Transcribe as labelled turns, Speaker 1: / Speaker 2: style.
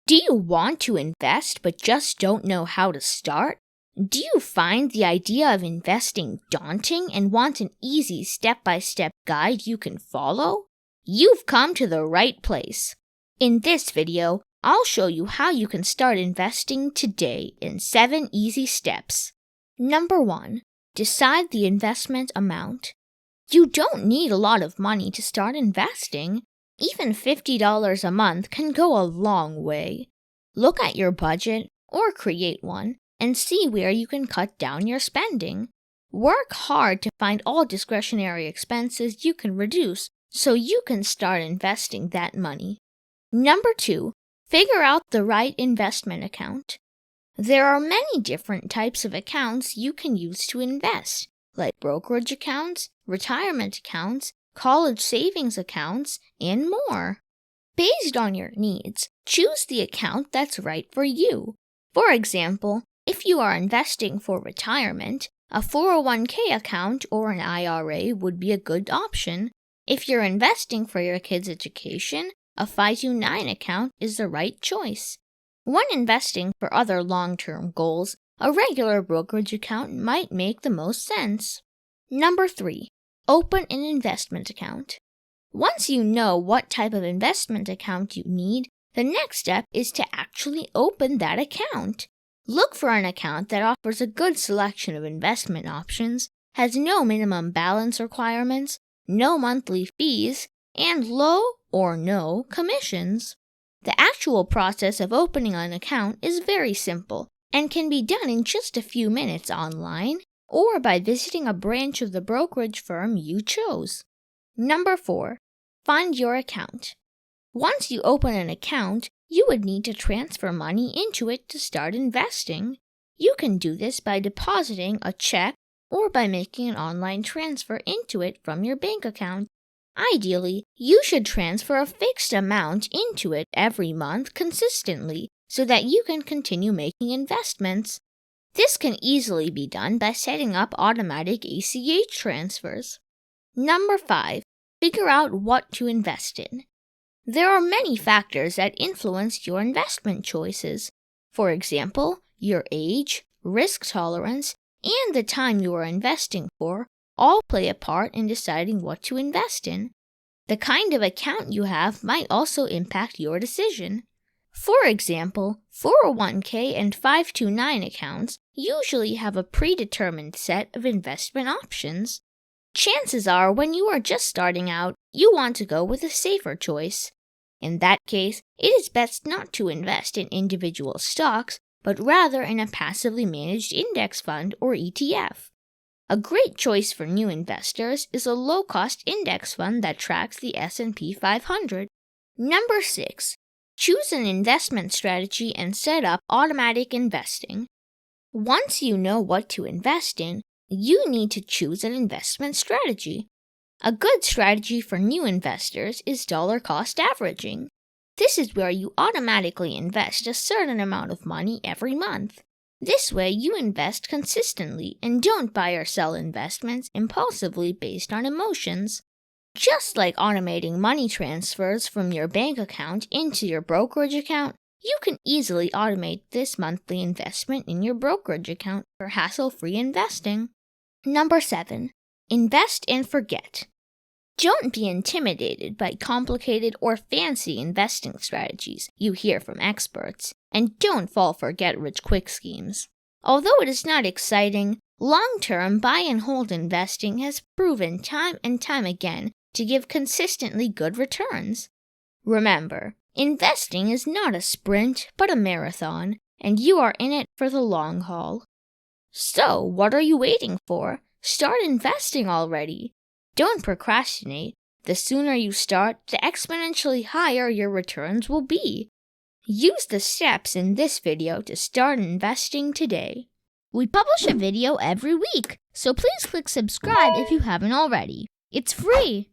Speaker 1: Do you want to invest but just don't know how to start? Do you find the idea of investing daunting and want an easy step-by-step guide you can follow? You've come to the right place. In this video, I'll show you how you can start investing today in 7 easy steps. Number 1. Decide the investment amount. You don't need a lot of money to start investing. Even $50 a month can go a long way. Look at your budget, or create one, and see where you can cut down your spending. Work hard to find all discretionary expenses you can reduce so you can start investing that money. Number 2. Figure out the right investment account. There are many different types of accounts you can use to invest, like brokerage accounts, retirement accounts, college savings accounts, and more. Based on your needs, choose the account that's right for you. For example, if you are investing for retirement, a 401k account or an IRA would be a good option. If you're investing for your kids' education, a 529 account is the right choice. When investing for other long-term goals, a regular brokerage account might make the most sense. Number 3. Open an investment account. Once you know what type of investment account you need, the next step is to actually open that account. Look for an account that offers a good selection of investment options, has no minimum balance requirements, no monthly fees, and low or no commissions. The actual process of opening an account is very simple and can be done in just a few minutes online or by visiting a branch of the brokerage firm you chose. Number 4. Find your account. Once you open an account, you would need to transfer money into it to start investing. You can do this by depositing a check or by making an online transfer into it from your bank account. Ideally, you should transfer a fixed amount into it every month consistently so that you can continue making investments. This can easily be done by setting up automatic ACH transfers. Number 5. Figure out what to invest in. There are many factors that influence your investment choices. For example, your age, risk tolerance, and the time you are investing for all play a part in deciding what to invest in. The kind of account you have might also impact your decision. For example, 401k and 529 accounts usually have a predetermined set of investment options. Chances are when you are just starting out, you want to go with a safer choice. In that case, it is best not to invest in individual stocks, but rather in a passively managed index fund or ETF. A great choice for new investors is a low-cost index fund that tracks the S&P 500. Number 6. Choose an investment strategy and set up automatic investing. Once you know what to invest in, you need to choose an investment strategy. A good strategy for new investors is dollar cost averaging. This is where you automatically invest a certain amount of money every month. This way, you invest consistently and don't buy or sell investments impulsively based on emotions. Just like automating money transfers from your bank account into your brokerage account, you can easily automate this monthly investment in your brokerage account for hassle-free investing. Number 7. Invest and forget. Don't be intimidated by complicated or fancy investing strategies you hear from experts, and don't fall for get-rich-quick schemes. Although it is not exciting, long-term buy-and-hold investing has proven time and time again to give consistently good returns. Remember, investing is not a sprint, but a marathon, and you are in it for the long haul. So, what are you waiting for? Start investing already. Don't procrastinate. The sooner you start, the exponentially higher your returns will be. Use the steps in this video to start investing today. We publish a video every week, so please click subscribe if you haven't already. It's free!